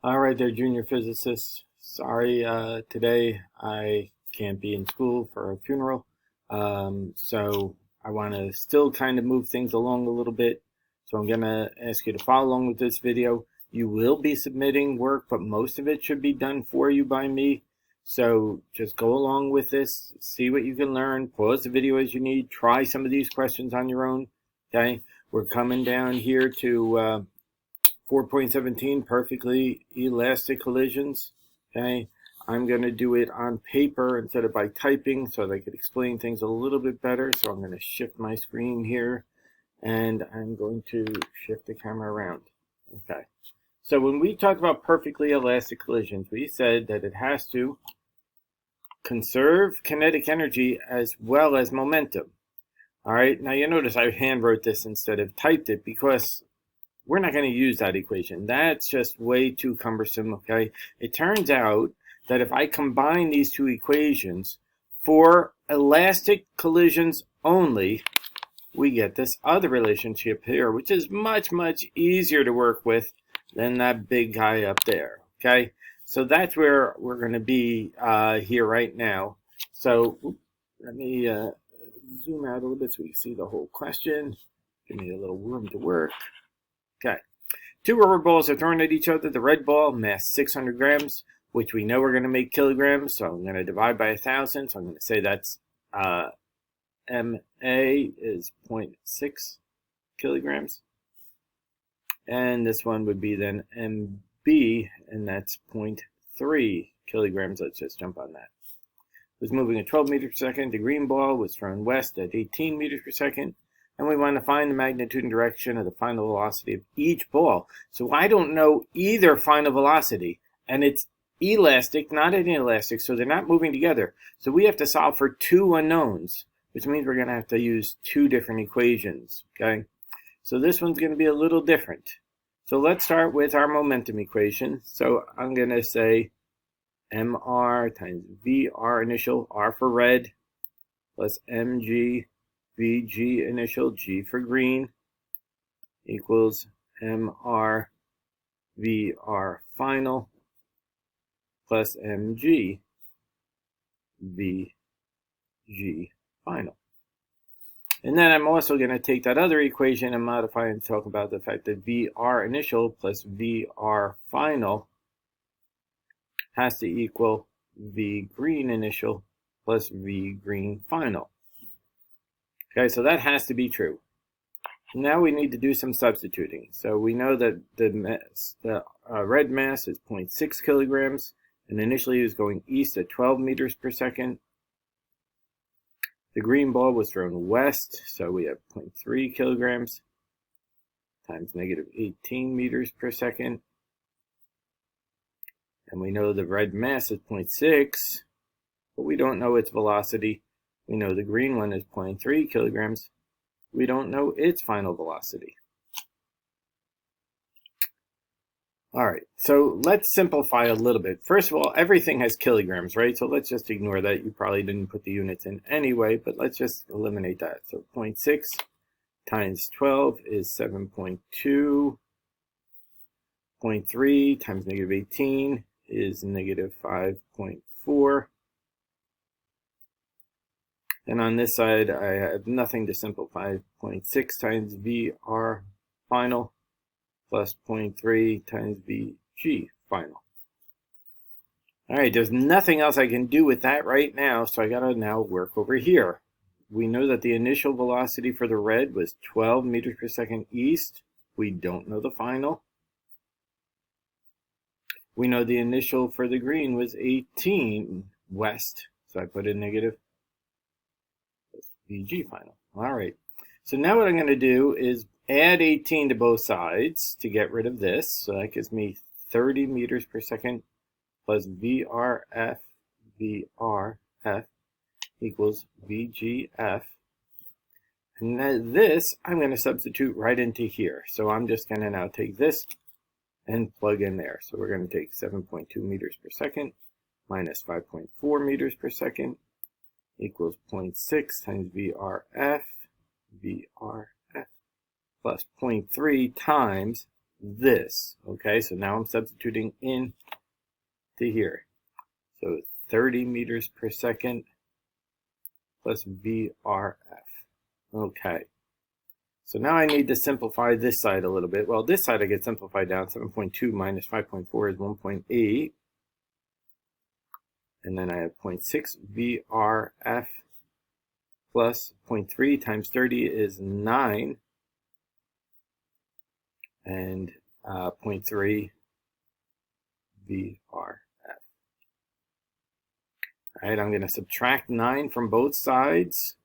All right there, junior physicists. Sorry, today I can't be in school for a funeral. So I want to still kind of move things along a little bit. So I'm going to ask you to follow along with this video. You will be submitting work, but most of it should be done for you by me. So just go along with this, see what you can learn, pause the video as you need, try some of these questions on your own. Okay, we're coming down here to 4.17, perfectly elastic collisions. Okay, I'm going to do it on paper instead of by typing so that I could explain things a little bit better. So I'm going to shift my screen here and I'm going to shift the camera around. Okay, so when we talk about perfectly elastic collisions, we said that it has to conserve kinetic energy as well as momentum. All right, now you notice I hand wrote this instead of typed it because we're not going to use that equation. That's just way too cumbersome, okay? It turns out that if I combine these two equations for elastic collisions only, we get this other relationship here, which is much, much easier to work with than that big guy up there, okay? So that's where we're going to be here right now. So let me zoom out a little bit so we can see the whole question. Give me a little room to work. Okay. Two rubber balls are thrown at each other. The red ball, mass 600 grams, which we know we're going to make kilograms. So I'm going to divide by 1,000. So I'm going to say that's MA is 0.6 kilograms. And this one would be then MB, and that's 0.3 kilograms. Let's just jump on that. It was moving at 12 meters per second. The green ball was thrown west at 18 meters per second. And we want to find the magnitude and direction of the final velocity of each ball. So I don't know either final velocity, and it's elastic, not inelastic, so they're not moving together. So we have to solve for two unknowns, which means we're going to have to use two different equations, okay? So this one's going to be a little different. So let's start with our momentum equation. So I'm going to say mr times vr initial, r for red, plus mg VG initial, G for green, equals MR VR final plus MG VG final. And then I'm also going to take that other equation and modify and talk about the fact that VR initial plus VR final has to equal V green initial plus V green final. Okay, so that has to be true. Now we need to do some substituting. So we know that the red mass is 0.6 kilograms, and initially it was going east at 12 meters per second. The green ball was thrown west, so we have 0.3 kilograms times negative 18 meters per second. And we know the red mass is 0.6, but we don't know its velocity. We know the green one is 0.3 kilograms. We don't know its final velocity. All right, so let's simplify a little bit. First of all, everything has kilograms, right? So let's just ignore that. You probably didn't put the units in anyway, but let's just eliminate that. So 0.6 times 12 is 7.2. 0.3 times negative 18 is negative 5.4. And on this side, I have nothing to simplify. 0.6 times VR final plus 0.3 times VG final. All right, there's nothing else I can do with that right now, so I gotta now work over here. We know that the initial velocity for the red was 12 meters per second east. We don't know the final. We know the initial for the green was 18 west, so I put in negative VG final. All right, so now what I'm going to do is add 18 to both sides to get rid of this. So that gives me 30 meters per second plus VRF equals VGF. And this I'm going to substitute right into here. So I'm just going to now take this and plug in there. So we're going to take 7.2 meters per second minus 5.4 meters per second equals 0.6 times VRF plus 0.3 times this. Okay, so now I'm substituting in to here. So 30 meters per second plus VRF. Okay. So now I need to simplify this side a little bit. Well, this side I get simplified down. 7.2 minus 5.4 is 1.8. And then I have 0.6 VRF plus 0.3 times 30 is 9. And 0.3 VRF. All right, I'm going to subtract 9 from both sides.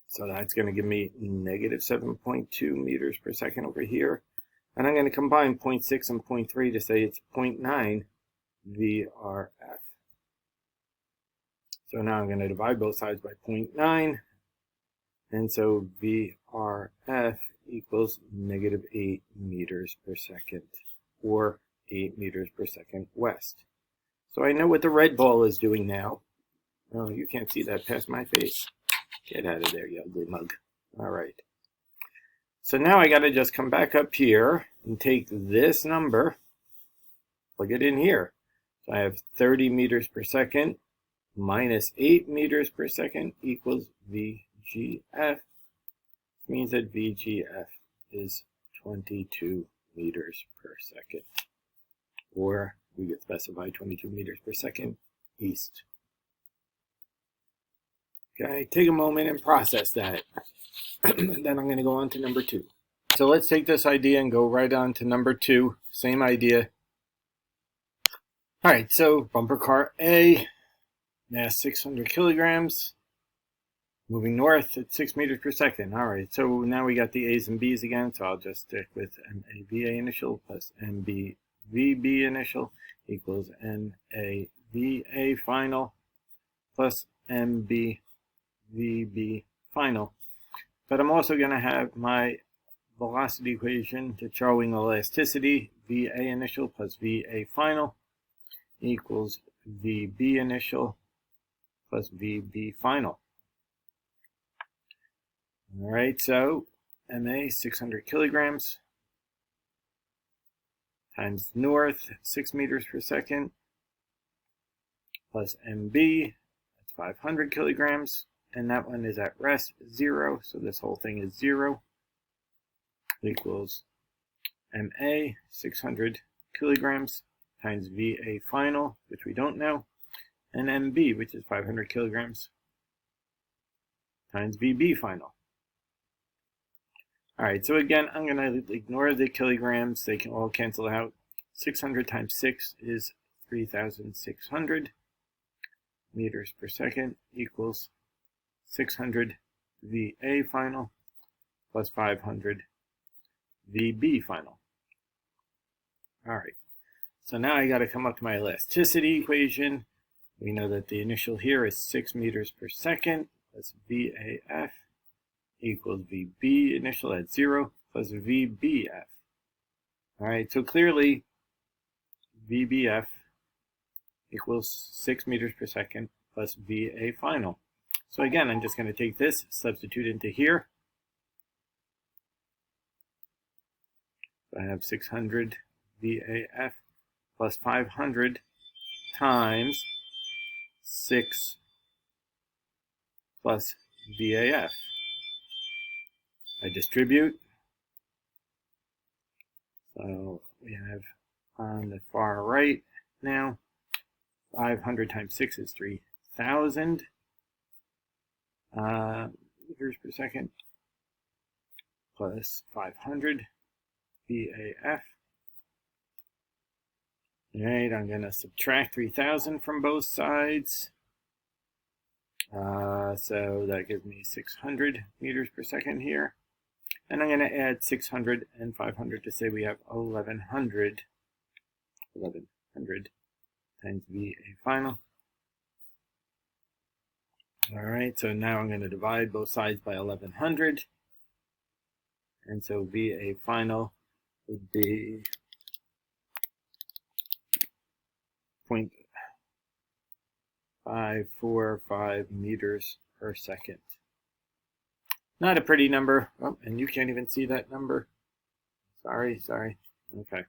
So that's going to give me negative 7.2 meters per second over here. And I'm going to combine 0.6 and 0.3 to say it's 0.9 VRF. So now I'm going to divide both sides by 0.9. And so VRF equals negative 8 meters per second, or 8 meters per second west. So I know what the red ball is doing now. Oh, you can't see that past my face. Get out of there, you ugly mug. All right. So now I got to just come back up here and take this number, plug it in here. So I have 30 meters per second minus 8 meters per second equals VGF. This means that VGF is 22 meters per second. Or we could specify 22 meters per second east. Okay, take a moment and process that. Then I'm going to go on to number 2. So let's take this idea and go right on to number 2. Same idea. All right, so bumper car A, mass 600 kilograms, moving north at 6 meters per second. All right, so now we got the A's and B's again, so I'll just stick with MAVA initial plus MBVB initial equals MAVA final plus MBVB final. But I'm also going to have my velocity equation to showing elasticity, VA initial plus VA final equals VB initial plus VB final. All right, so MA 600 kilograms times north 6 meters per second plus MB, that's 500 kilograms, and that one is at rest 0, so this whole thing is 0, equals MA 600 kilograms times VA final, which we don't know, and MB, which is 500 kilograms, times VB final. All right, so again, I'm going to ignore the kilograms. They can all cancel out. 600 times 6 is 3,600 meters per second equals 600 VA final plus 500 VB final. All right, so now I got to come up to my elasticity equation. We know that the initial here is 6 meters per second plus VAF equals VB initial at 0 plus VBF. All right, so clearly VBF equals 6 meters per second plus VA final. So again, I'm just going to take this, substitute into here. So I have 600 VAF plus 500 times 6 plus VAF. I distribute. So we have on the far right now, 500 times 6 is 3,000 meters per second plus 500 VAF. All right, I'm going to subtract 3,000 from both sides. So that gives me 600 meters per second here. And I'm going to add 600 and 500 to say we have 1,100 times VA final. All right, so now I'm going to divide both sides by 1,100. And so VA final would be 0.545 meters per second. Not a pretty number. Oh, and you can't even see that number. Sorry. Okay.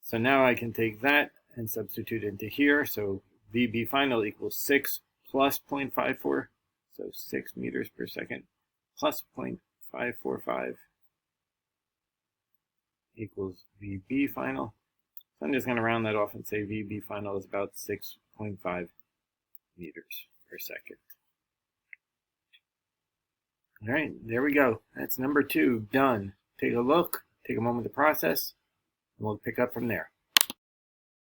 So now I can take that and substitute into here. So VB final equals 6 plus 0.54. So 6 meters per second plus 0.545 equals VB final. So I'm just going to round that off and say VB final is about 6.5 meters per second. All right, there we go. That's number 2 done. Take a look, take a moment to process, and we'll pick up from there.